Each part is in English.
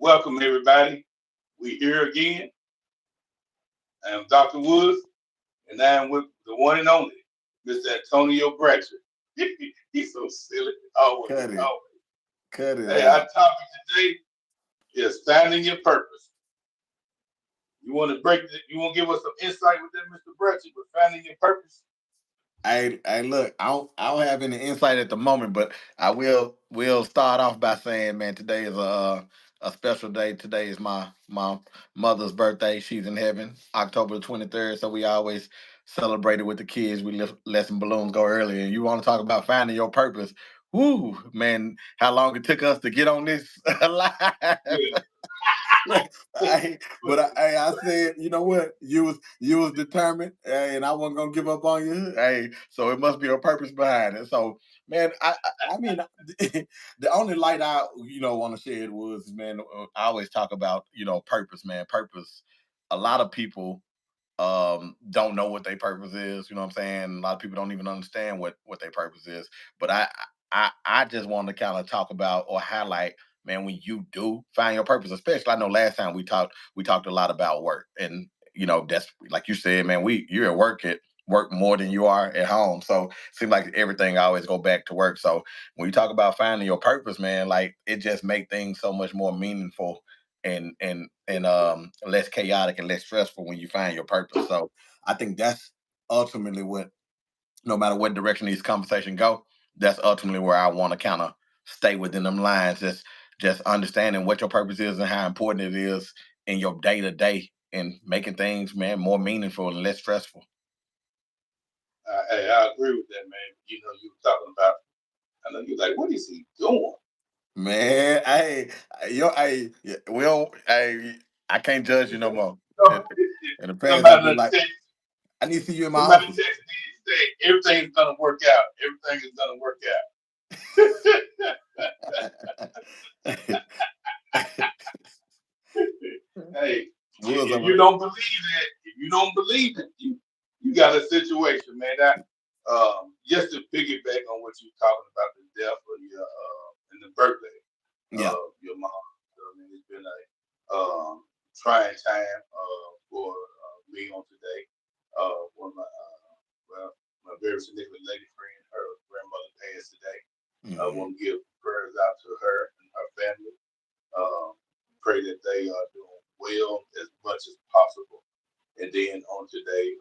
Welcome, everybody. We here again. I'm Dr. Woods, and I'm with the one and only Mr. Antonio Bratcher. He's so silly. Always, Cut it. always. Cut it Hey, our out. topic today is finding your purpose. You want to give us some insight with that, Mr. Bratcher, with finding your purpose? I look. I don't have any insight at the moment, but I will start off by saying, man, today is a special day. Today is my mother's birthday. She's in heaven, October 23rd. So we always celebrate it with the kids. We let some balloons go early. And you want to talk about finding your purpose? Woo, man! How long it took us to get on this live? Yeah. I said, you know what? You was determined, and I wasn't gonna give up on you. Hey, so it must be a purpose behind it. So, man, I mean, the only light I want to share was, man. I always talk about purpose, man. Purpose. A lot of people don't know what their purpose is. You know what I'm saying? A lot of people don't even understand what their purpose is. But I just want to kind of talk about or highlight, man, when you do find your purpose, especially I know last time we talked a lot about work. And that's like you said, man, you're at work more than you are at home. So it seems like everything always go back to work. So when you talk about finding your purpose, man, like it just make things so much more meaningful and less chaotic and less stressful when you find your purpose. So I think that's ultimately what, no matter what direction these conversations go, that's ultimately where I want to kind of stay within them lines. Just understanding what your purpose is and how important it is in your day to day and making things, man, more meaningful and less stressful. Hey, I agree with that, man. You were talking about, I know you're like, what is he doing? Man, I can't judge you no more. So, In in the past, I've somebody been done like, text, I need to see you in my somebody office. text me and say, everything's going to work out. Everything is going to work Hey, Was if of you a don't believe that, if you don't believe it, you got a situation, man. Just to piggyback on what you're talking about, the death of your and the birthday yeah. of your mom. I mean, it's been a trying time for me on today. One of well, my very significant lady friend, her grandmother passed today. I Hmm. want to give prayers out to her and her family. Um, Pray that they are doing well as much as possible. And then on today,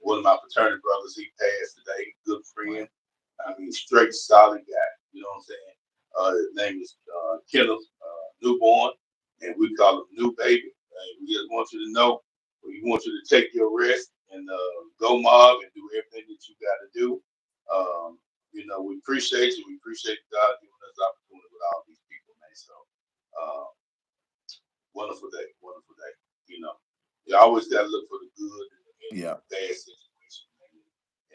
one of my fraternity brothers, he passed today. Good friend. Right. I mean, straight solid guy. You know what I'm saying? His name is Kenneth Newborn, and we call him New Baby. We just want you to know, we want you to take your rest and go mob and do everything that you got to do. We appreciate you. We appreciate God giving us the opportunity with all these people, man. So, uh, wonderful day, wonderful day. You know, you always got to look for the good in Yeah. bad situations,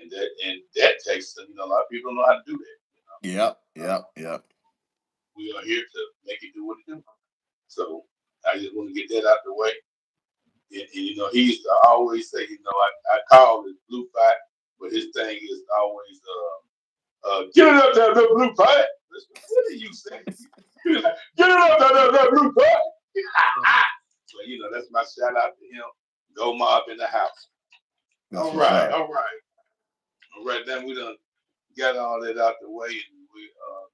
and that takes a lot of people don't know how to do that. Yep. Uh, Yep. Yep. we are here to make it do what it do. So I just want to get that out the way. And he used to always say, I call it blue fight, but his thing is always, get it up there, the blue fight. What are you saying? Get it up there, the blue fight. So, that's my shout out to him. Go mob in the house. That's All what's right, up. all right. All right, then we done got all that out the way, and we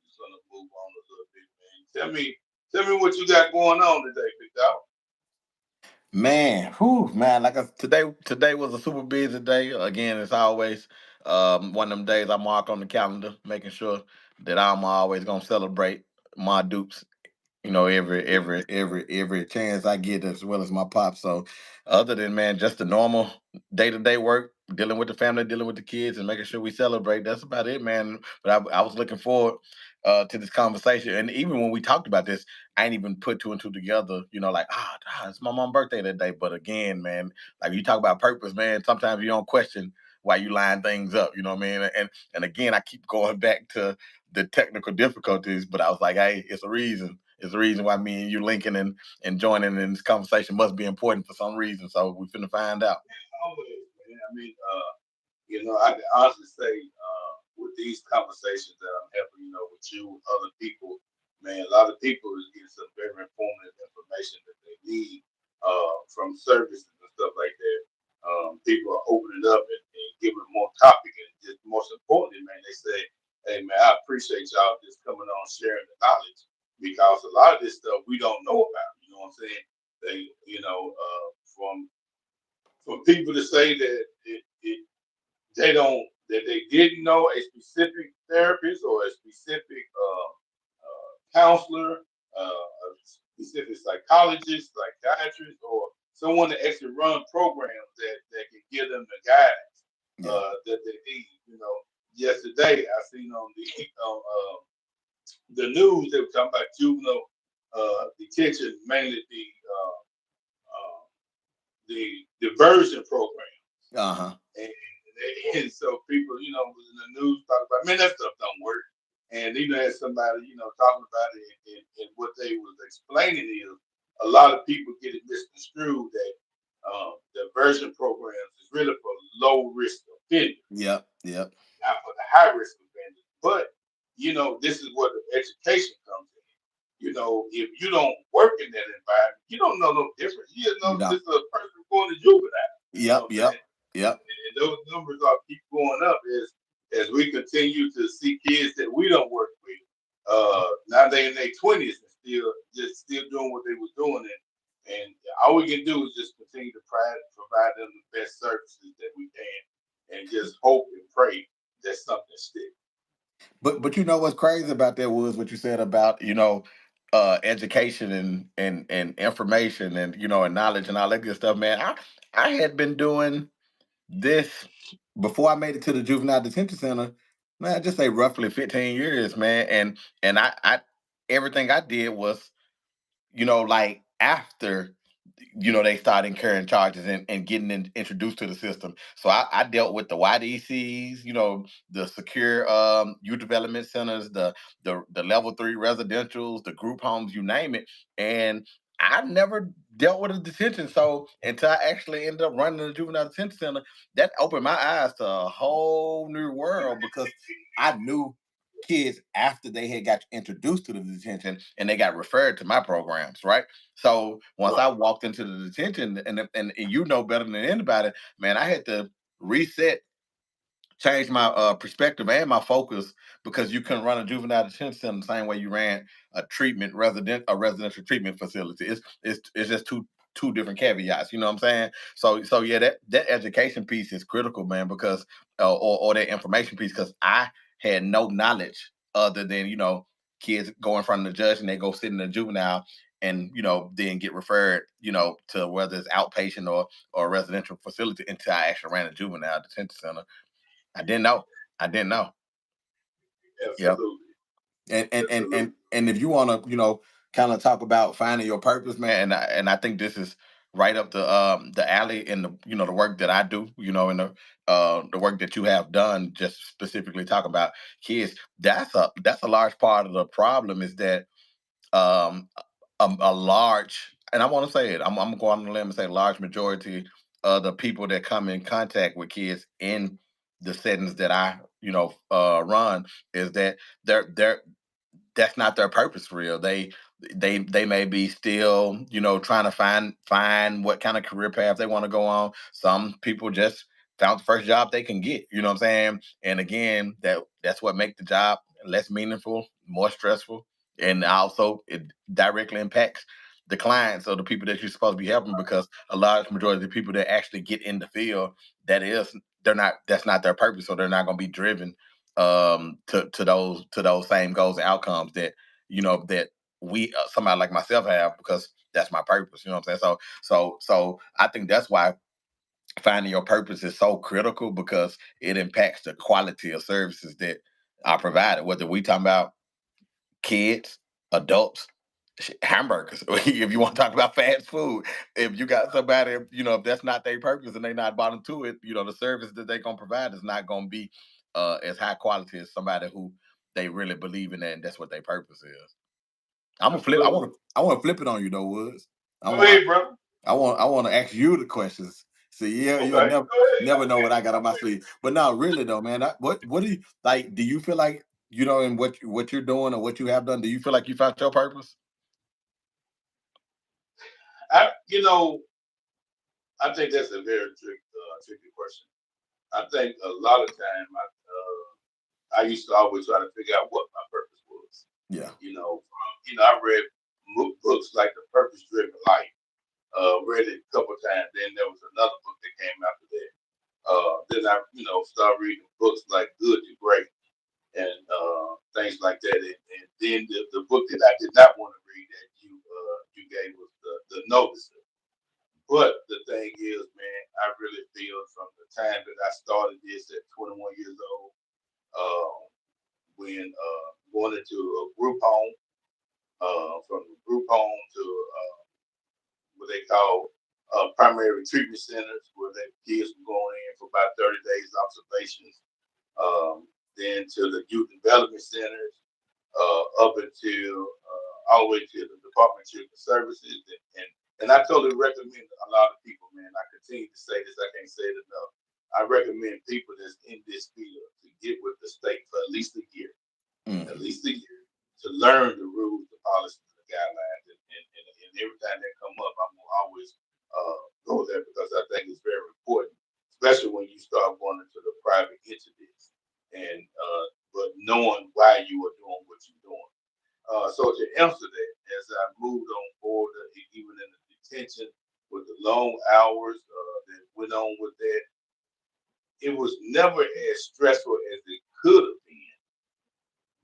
just gonna move on a little bit, man. Tell me what you got going on today, big dog. Man, whew, man. Today was a super busy day. Again, as always, one of them days I mark on the calendar, making sure that I'm always gonna celebrate my dupes, every chance I get, as well as my pop. So other than, man, just the normal day-to-day work, dealing with the family, dealing with the kids, and making sure we celebrate. That's about it, man. But I was looking forward to this conversation. And even when we talked about this, I ain't even put two and two together, like, it's my mom's birthday that day. But again, man, like you talk about purpose, man, sometimes you don't question why you line things up, you know what I mean? And again, I keep going back to the technical difficulties, but I was like, hey, it's a reason. It's the reason why me and you linking and joining in this conversation must be important for some reason. So we finna find out. Always, man. I mean, I can honestly say, with these conversations that I'm having, with you, other people, man, a lot of people is getting some very informative need from services and stuff like that. People are opening up and giving more topic, and just most importantly, man, they say, "Hey, man, I appreciate y'all just coming on sharing the knowledge because a lot of this stuff we don't know about." You know what I'm saying? They, from people to say that they don't that they didn't know a specific therapist or a specific counselor, a specific psychologist, psychiatrist, or someone that actually run programs that can give them the guidance Yeah. that they need. Yesterday I seen on the news they were talking about juvenile detention, mainly uh, the diversion program. Uh-huh. And so people, was in the news talking about, man, that stuff don't work. And even had somebody, talking about it, and what they was explaining is a lot of people get it misconstrued that diversion programs is really for low risk offenders, Yep. Yep. not for the high risk offenders. But this is where the education comes in. If you don't work in that environment, you don't know no difference. You just You know know. this is a person going to juvenile. You know Yep. what I'm Yep. saying? Yep. And those numbers are keep going up as we continue to see kids that we don't work with. Now they in their 20s and still doing what they was doing, and all we can do is just continue to provide them the best services that we can, and just hope and pray that something sticks. But you know what's crazy about that was what you said about education and information and and knowledge and all that good stuff, man. I had been doing this before I made it to the juvenile detention center, man. I just say roughly 15 years, man. And I everything I did was like after they started incurring charges and getting introduced to the system. So I dealt with the YDCs, the secure youth development centers, the level 3 residentials, the group homes, you name it. And I never dealt with a detention. So until I actually ended up running the juvenile detention center, that opened my eyes to a whole new world because I knew kids after they had got introduced to the detention and they got referred to my programs, right? So once I Right. walked into the detention, and you know better than anybody, man, I had to reset, change my perspective and my focus because you couldn't run a juvenile detention center the same way you ran a residential treatment facility. It's just two different caveats. You know what I'm saying? So yeah, that education piece is critical, man, because or that information piece, because I had no knowledge other than kids go in front of the judge and they go sit in the juvenile and then get referred to whether it's outpatient or a residential facility until I actually ran a juvenile detention center. I didn't know. I didn't know. Yep. Absolutely. And Absolutely. and if you want to, kind of talk about finding your purpose, man, and I think this is right up the alley in the work that I do, and the work that you have done, just specifically talk about kids. That's a large part of the problem is that um, a large, and I want to say it. I'm going on the limb and say large majority of the people that come in contact with kids in the settings that I run is that they're that's not their purpose for real. They may be still, trying to find what kind of career path they want to go on. Some people just found the first job they can get, you know what I'm saying? And again, that's what make the job less meaningful, more stressful, and also it directly impacts the clients or the people that you're supposed to be helping because a large majority of the people that actually get in the field, that is that's not their purpose, so they're not going to be driven to those same goals and outcomes that we somebody like myself have because that's my purpose. You know what I'm saying? So I think that's why finding your purpose is so critical because it impacts the quality of services that are provided. Whether we talking about kids, adults, hamburgers. If you want to talk about fast food, if you got somebody, if that's not their purpose and they not bought into it, the service that they gonna provide is not gonna be as high quality as somebody who they really believe in that and that's what their purpose is. I'm gonna flip. I Absolutely. want to. I want to flip it on you though, Woods. I Go want. ahead, brother. I want to ask you the questions. See, yeah, you'll Okay. never Go ahead. never I'm know what with I it. got on I'm my with it. sleeve. But no, really though, man. What do you like? Do you feel like in what you're doing or what you have done? Do you feel like you found your purpose? you know, I think that's a very tricky question. I think a lot of time I used to always try to figure out what my purpose was. Yeah. I read books like The Purpose Driven Life. Read it a couple times. Then there was another book that came after that. Then I, started reading books like Good to Great and things like that. And then the book that I did not want to read that you gave was the Notice. But the thing is, man, I really feel from the time that I started this at 21 years old, uh, when going into a group home, from the group home to what they call primary treatment centers, where the kids were going in for about 30 days observations, then to the youth development centers, up until all the way to the Department of Children Services. And I totally recommend a lot of people, man. I continue to say this, I can't say it enough. I recommend people that's in this field to get with the state for at least a year, Mm-hmm. to learn the rules, the policies, the guidelines, and every time that come up, I'm gonna always go there because I think it's very important, especially when you start going into the private entities and but knowing why you are doing what you're doing. So to answer that, as I moved on forward, even in the detention with the long hours that went on with that, it was never as stressful as it could have been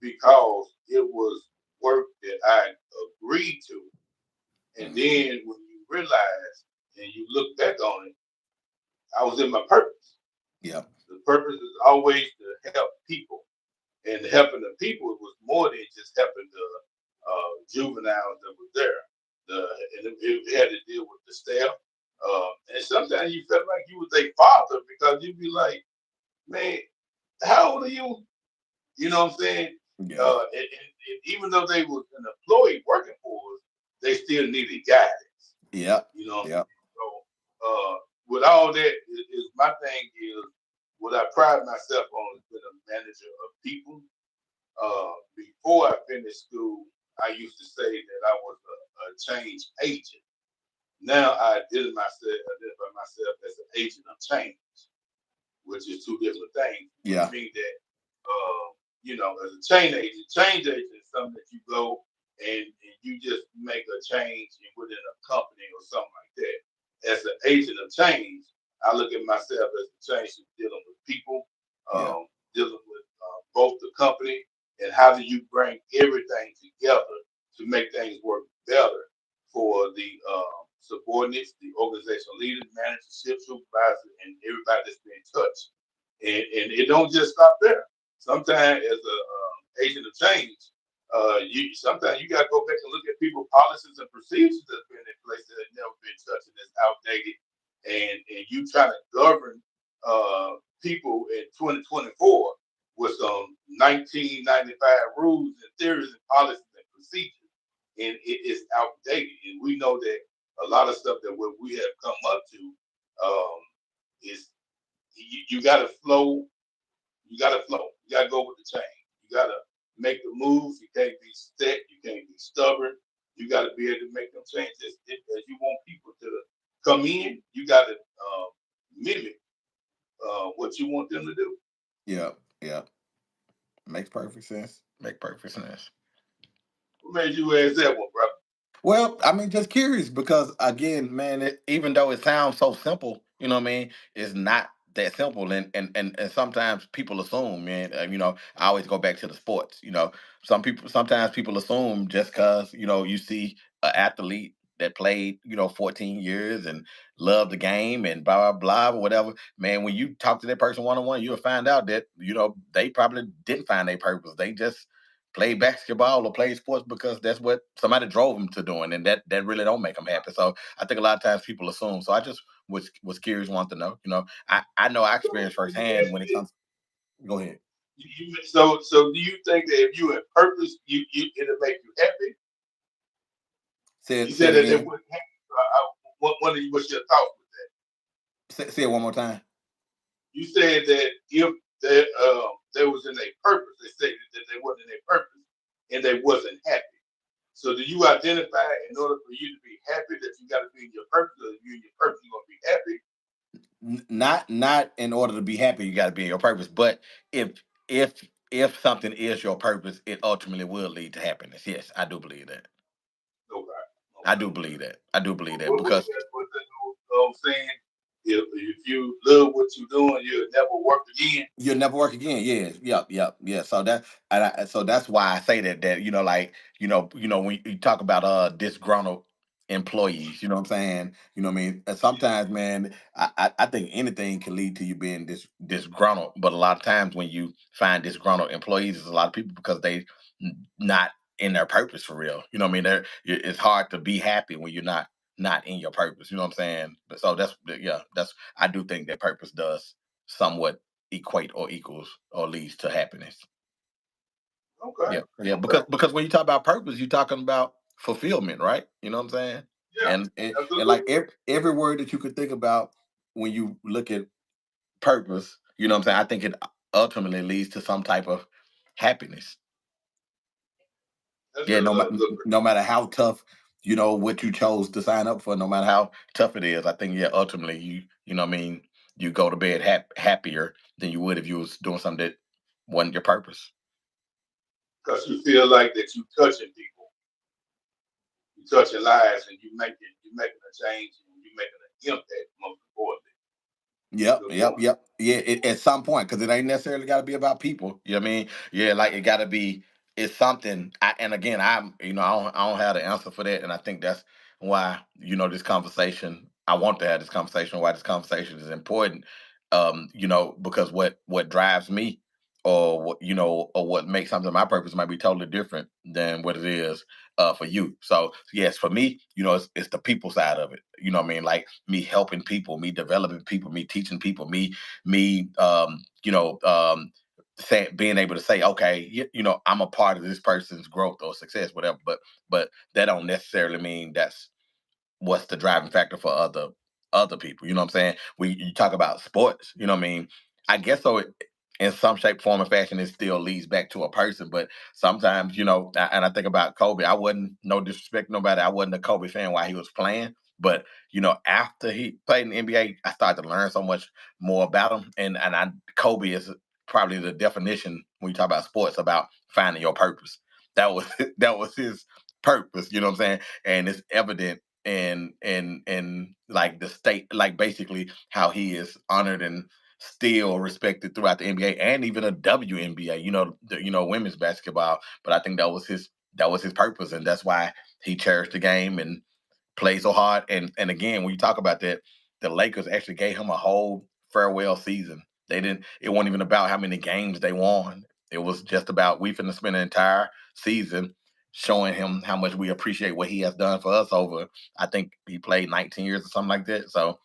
because it was work that I agreed to. And Mm-hmm. then when you realize and you look back on it, I was in my purpose. Yeah. The purpose is always to help people. And helping the people was more than just helping the juveniles that were there. And it had to deal with the staff. And sometimes you felt like you was a father because you'd be like, man, how old are you? You know what I'm saying? Yeah. And even though they was an employee working for us, they still needed guidance. Yeah. You know what I'm Yeah. saying? So with all that, is my thing is what I pride myself on is being a manager of people. Before I finished school, I used to say that I was a change agent. Now I identify myself as an agent of change, which is two different things, which Yeah. means that as a change agent is something that you go and you just make a change within a company or something like that. As an agent of change, I look at myself as a change dealing with people, Yeah. dealing with both the company and how do you bring everything together to make things work better for the subordinates, the organizational leaders, managers, supervisors, and everybody that's being touched. And it don't just stop there. Sometimes as a agent of change, you sometimes you got to go back and look at people's policies and procedures that's been in place that have never been touched and that's outdated, and you trying to govern people in 2024 with some 1995 rules and theories and policies and procedures, and it is outdated. And we know that a lot of stuff that what we have come up to is you got to flow. You got to flow. You got to go with the change. You got to make the moves. You can't be set. You can't be stubborn. You got to be able to make them changes. As you want people to come in, you got to mimic what you want them to do. Yeah. Yeah. Makes perfect sense. Make perfect sense. What made you ask that one, bro? Well, I mean, just curious because again, man, even though it sounds so simple, you know what I mean, it's not that simple, and sometimes people assume, man. I always go back to the sports. Sometimes people assume just because you see an athlete that played 14 years and loved the game and blah blah blah or whatever. Man, when you talk to that person one on one, you'll find out that they probably didn't find their purpose. They just play basketball or play sports because that's what somebody drove them to doing, and that really don't make them happy. So I think a lot of times people assume. So I just was curious, want to know. I know I So, experienced firsthand when it comes. Go ahead. so do you think that if you had purpose, it'll make you happy? You Say said it that it again. wouldn't happen. What's your thoughts with that? Say it one more time. You said that if they was in a purpose, they said that they wasn't in a purpose and they wasn't happy. So do you identify in order for you to be happy that you got to be in your purpose, or you in your purpose you're gonna be happy? Not in order to be happy, you got to be in your purpose. But if if if something is your purpose, it ultimately will lead to happiness. Yes, I do believe that. Okay, I okay. do believe that. I do believe that What's because that? What's that old saying? If you love what you're doing, you'll never work again. you'll never work again. Yeah, yep, yeah. So so that's why I say that like when you talk about disgruntled employees, you know what I'm saying? You know what I mean? And sometimes, man, I think anything can lead to you being disgruntled, but a lot of times when you find disgruntled employees, there's a lot of people because they not in their purpose for real. You know what I mean? It's hard to be happy when you're not in your purpose. You know what I'm saying? So that's I do think that purpose does somewhat equate or equals or leads to happiness. Okay, Yeah, yeah. okay, Because when you talk about purpose, you're talking about fulfillment, right? You know what I'm saying? yeah, And like absolutely. every word that you could think about when you look at purpose, you know what I'm saying? I think it ultimately leads to some type of happiness. That's Yeah, a good. no matter how tough, what you chose to sign up for, no matter how tough it is, I think yeah, ultimately you know what I mean, you go to bed happier than you would if you was doing something that wasn't your purpose. Because you feel like that you touching people, you touching lives, and you making a change, and you making an impact. Most importantly, Yep, good yep, point. yep. Yeah, at some point, because it ain't necessarily got to be about people. You know what I mean? Yeah, like it got to be. It's something. And again, I don't have the answer for that, and I think that's why this conversation. I want to have this conversation. Why this conversation is important. Because what drives me, or or what makes something my purpose might be totally different than what it is for you. So yes, for me, it's the people side of it. You know what I mean? Like me helping people, me developing people, me teaching people, me being able to say, okay, I'm a part of this person's growth or success, whatever. But that don't necessarily mean that's what's the driving factor for other people. You know what I'm saying? You talk about sports, you know what I mean? I guess so in some shape, form, or fashion, it still leads back to a person. But sometimes, and I think about Kobe. I wasn't no disrespect nobody. I wasn't a Kobe fan while he was playing. But after he played in the NBA, I started to learn so much more about him. And Kobe is probably the definition when you talk about sports about finding your purpose. That was that was his purpose. You know what I'm saying? And it's evident and like the state, like basically how he is honored and still respected throughout the NBA and even a WNBA, women's basketball. But I think that was his purpose, and that's why he cherished the game and played so hard. And again, when you talk about that, the Lakers actually gave him a whole farewell season. They didn't. It wasn't even about how many games they won. It was just about we finna spend an entire season showing him how much we appreciate what he has done for us over. I think he played 19 years or something like that. So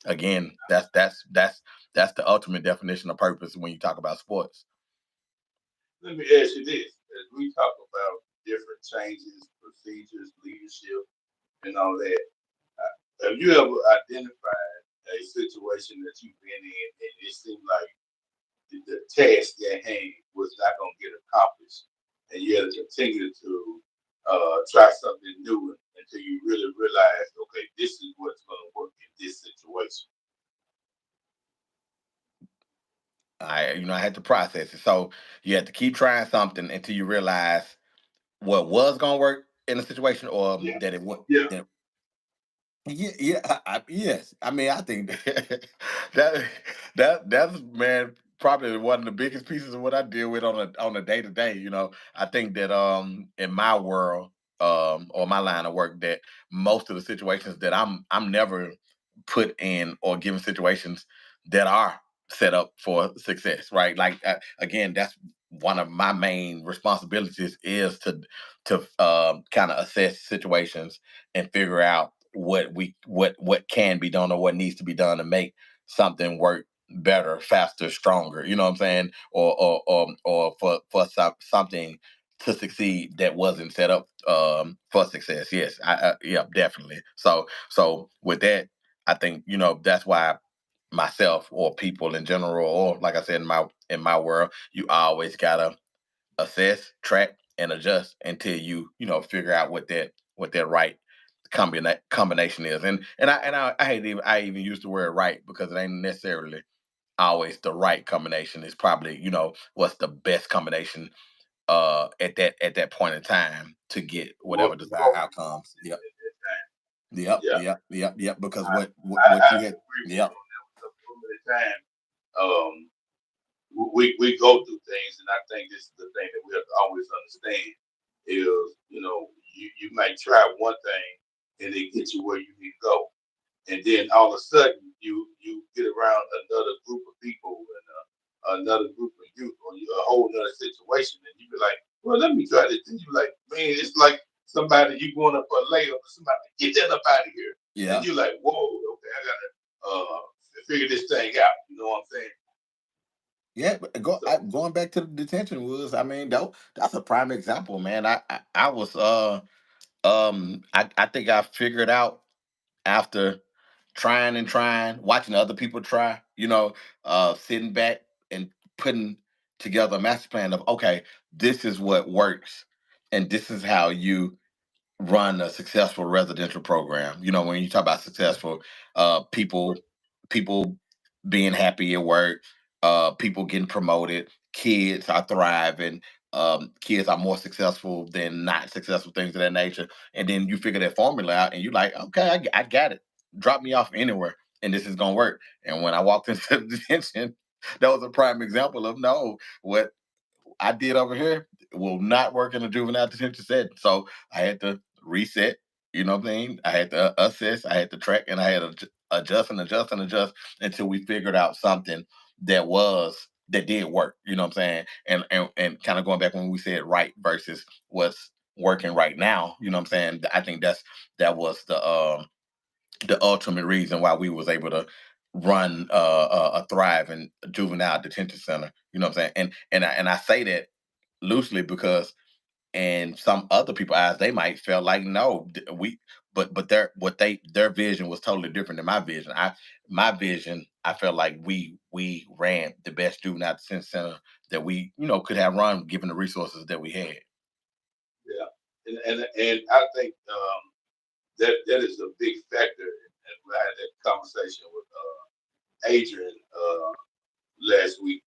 again, that's the ultimate definition of purpose when you talk about sports. Let me ask you this: as we talk about different changes, procedures, leadership, and all that, have you ever identified a situation that you've been in and it seemed like the task at hand was not going to get accomplished, and you had to continue to try something new until you really realize, okay, this is what's going to work in this situation. I had to process it. So you had to keep trying something until you realize what was gonna work in the situation or Yeah, that it would. yeah. Yeah, yeah, yes. I mean, I think that that's man probably one of the biggest pieces of what I deal with on a day to day. I think that in my world or my line of work that most of the situations that I'm never put in or given situations that are set up for success. Right? Like again, that's one of my main responsibilities is to kind of assess situations and figure out what can be done or what needs to be done to make something work better, faster, stronger. You know what I'm saying? Or for something to succeed that wasn't set up for success. Yes, yeah, definitely. So with that, I think that's why myself or people in general, or like I said in my world, you always gotta assess, track, and adjust until figure out what that right combination is. And I hate even I even use the word right because it ain't necessarily always the right combination. It's probably what's the best combination at that point in time to get whatever most desired appropriate outcomes. Yep. at that time. Yep. Yeah, Yep. Yep. Yep. Because I, what I you had. agree with Yep. you on that. Because so many times, um, we go through things, and I think this is the thing that we have to always understand is, you might try one thing and it gets you where you need to go, and then all of a sudden you get around another group of people and another group of youth or a whole other situation, and you be like, well, let me try this. And you like, man, it's like somebody you going up for a layup, or somebody get that up out of here, and Yeah. you like, whoa, okay, I gotta figure this thing out. You know what I'm saying? Yeah. But So going back to the detention was. I mean, that's a prime example, man. I was I think I figured out after trying and trying, watching other people try, sitting back and putting together a master plan of, okay, this is what works, and this is how you run a successful residential program. When you talk about successful, people being happy at work, people getting promoted, kids are thriving, kids are more successful than not successful, things of that nature. And then you figure that formula out, and you're like, okay, I got it. Drop me off anywhere, and this is gonna work. And when I walked into the detention, that was a prime example of no, what I did over here will not work in a juvenile detention setting. So I had to reset. You know what I mean? I had to assess. I had to track, and I had to adjust and adjust and adjust until we figured out something that did work. You know what I'm saying? And kind of going back when we said right versus what's working right now. You know what I'm saying? I think that was the ultimate reason why we was able to run a thriving juvenile detention center. You know what I'm saying? And I say that loosely because in some other people's eyes they might feel like no we but their vision was totally different than my vision. My vision, I felt like we ran the best juvenile detention center that we could have run given the resources that we had. yeah, and I think that is a big factor. And we had that conversation with Adrian last week,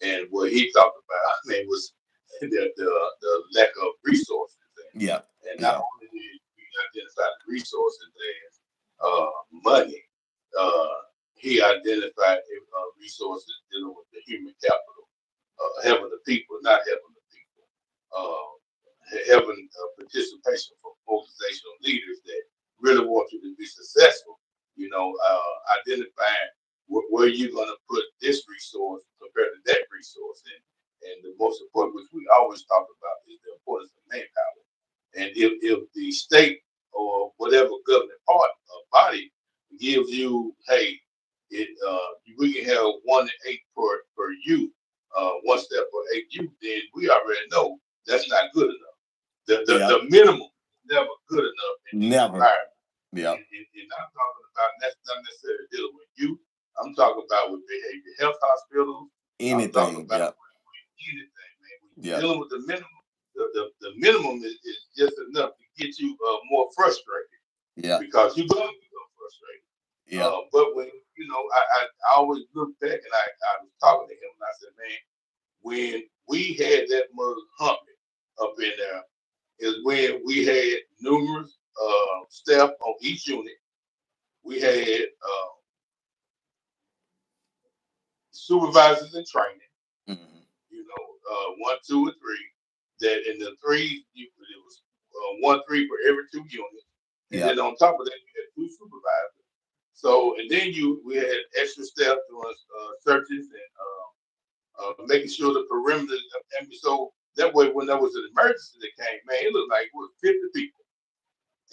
and what he talked about, I mean, was the lack of resources. Yeah. And not Yeah. only did we identify the resources as money, uh, he identified resources dealing with the human capital, having the people, not having the people, having participation from organizational leaders that really want you to be successful. Identifying where you're going to put this resource compared to that resource, and the most important, which we always talk about, is the importance of manpower. And if the state or whatever governing part or body gives you, hey, we can have 1 to 8 per youth, one step per 8 youth, then we already know that's not good enough. Yeah. The minimum is never good enough in this Never. environment. Yeah. And I'm talking about that's not necessarily dealing with youth. I'm talking about with behavior health hospitals. I'm talking Anything. about Yeah. anything, man. When you're Yeah. dealing with the minimum, the minimum is just enough to get you more frustrated Yeah. because you're going to become frustrated. Yeah. But when I always look back and I was talking to him and I said, man, when we had that mother humping up in there is when we had numerous staff on each unit. We had supervisors in training, Mhm. 1, 2, and 3. That in the three, it was 1, 3 for every 2 units, and Yeah. then on top of that, you had 2 supervisors. So, and then we had extra staff doing searches and making sure the perimeter. And so that way, when there was an emergency that came, man, it looked like it was 50 people,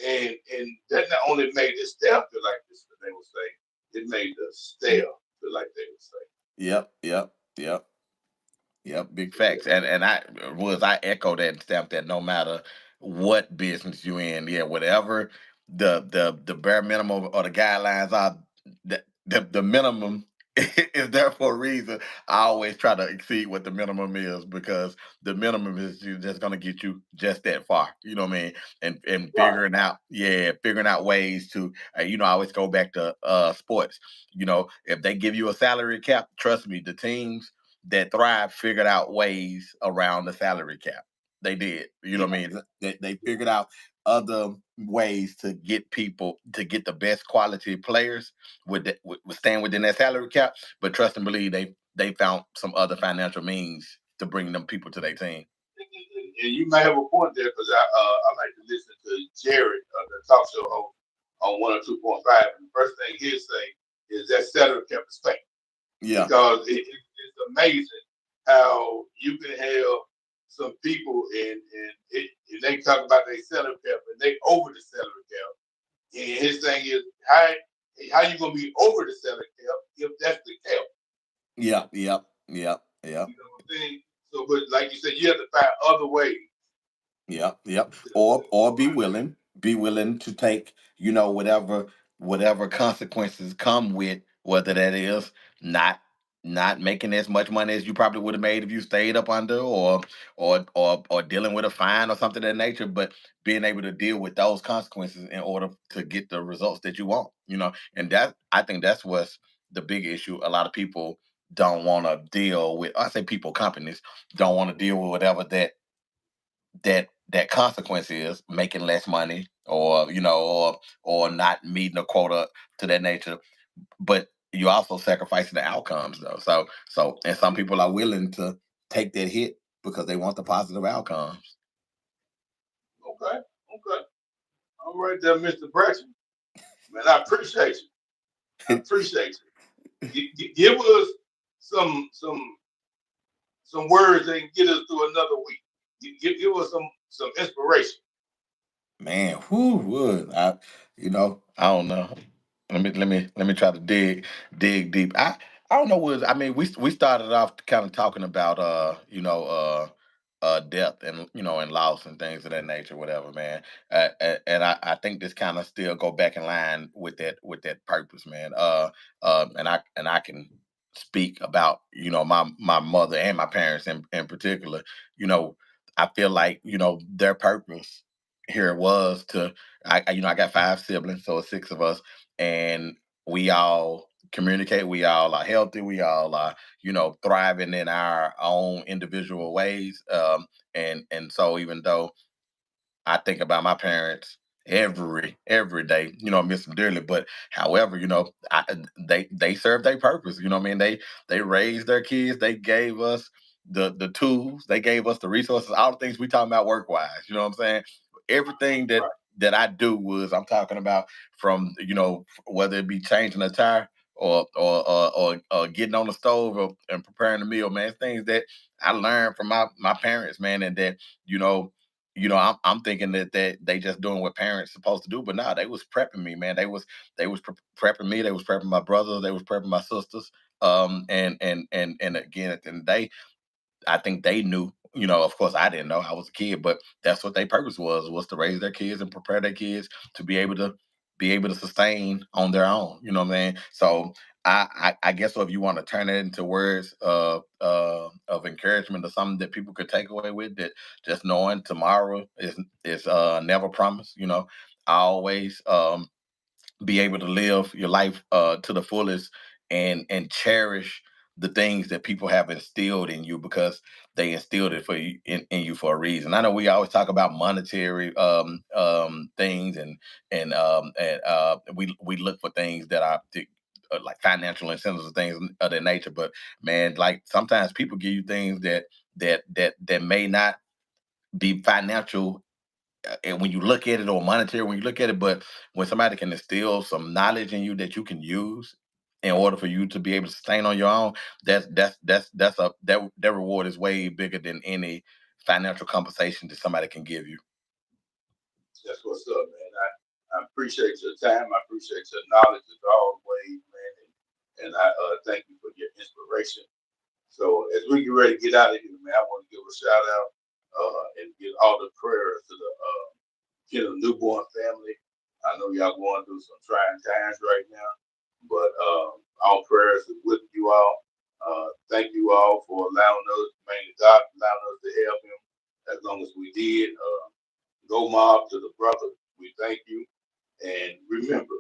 and that not only made the staff feel like this, they would say, it made the staff feel like they would say. Yep. Yep. Yep. Yep, big So facts. yeah, And I echo that and stamp that no matter what business you in, yeah, whatever the bare minimum or the guidelines are, the minimum it's there for a reason. I always try to exceed what the minimum is because the minimum is just gonna get you just that far. You know what I mean? And Right. figuring out ways to I always go back to sports. If they give you a salary cap, trust me, the teams that thrive figured out ways around the salary cap. They did. You know Yeah. what I mean? They figured out other ways to get people to get the best quality players with staying within that salary cap. But trust and believe they found some other financial means to bring them people to their team. And you may have a point there because I like to listen to Jared, the talk show host on 102.5. And the first thing he'll say is that salary cap is fake Yeah, because it's amazing how you can have some people and they talk about their salary cap and they over the salary cap. And his thing is how you gonna be over the salary cap if that's the cap? yeah, yeah, yeah, yeah. You know what I'm saying? So, but like you said, you have to find other ways Yep, yep. to Or provide. be willing to take, whatever consequences come with whether that is not not making as much money as you probably would have made if you stayed up under or dealing with a fine or something of that nature, but being able to deal with those consequences in order to get the results that you want. And that I think that's what's the big issue. A lot of people don't want to deal with. I say people, companies don't want to deal with whatever that consequence is making less money or not meeting a quota to that nature, but you also sacrificing the outcomes though. So and some people are willing to take that hit because they want the positive outcomes. Okay, okay. All right there, Mr. Bratcher. Man, I appreciate you. I appreciate you. Give us some some words and get us through another week. Give us some inspiration. Man, who would I don't know. Let me try to dig deep. I don't know what I mean. We started off kind of talking about death and and loss and things of that nature, whatever, man. And I think this kind of still go back in line with that purpose, man. And I can speak about my mother and my parents in particular. You know, I feel like their purpose here was to I got five siblings, so it's six of us, and we all communicate. We all are healthy. We all are thriving in our own individual ways. And so even though I think about my parents every day. I miss them dearly. But however, they serve their purpose. You know what I mean? They raised their kids. They gave us the tools. They gave us the resources. All the things we talking about work wise. You know what I'm saying? Everything Right. that I do was I'm talking about from whether it be changing a tire or getting on the stove and preparing a meal, man. It's things that I learned from my parents, man, and that you know I'm thinking that they just doing what parents supposed to do, but nah, they was prepping me, man. They was prepping me. They was prepping my brothers. They was prepping my sisters. And again, at the end of the day, I think they knew. Of course, I didn't know. I was a kid, but that's what their purpose was to raise their kids and prepare their kids to be able to sustain on their own. You know what I mean? So I guess so if you want to turn it into words of encouragement or something that people could take away with that, just knowing tomorrow is never promised. I always be able to live your life to the fullest and cherish the things that people have instilled in you because they instilled it for you in you for a reason. I know we always talk about monetary things and we look for things that are like financial incentives and things of that nature. But man, like sometimes people give you things that may not be financial and when you look at it or monetary when you look at it, but when somebody can instill some knowledge in you that you can use in order for you to be able to sustain on your own, that reward is way bigger than any financial compensation that somebody can give you. That's what's up, man. I appreciate your time. I appreciate your knowledge as always, man. And I thank you for your inspiration. So as we get ready to get out of here, man, I want to give a shout out and give all the prayers to the newborn family. I know y'all going through some trying times right now. But our prayers are with you all. Thank you all for allowing us, mainly God, allowing us to help him as long as we did. Go mob to the brother. We thank you. And remember,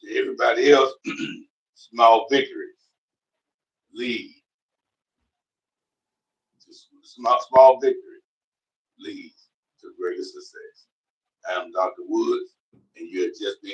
to everybody else, small victories lead to small victory leads to greater success. I am Dr. Woods, and you have just been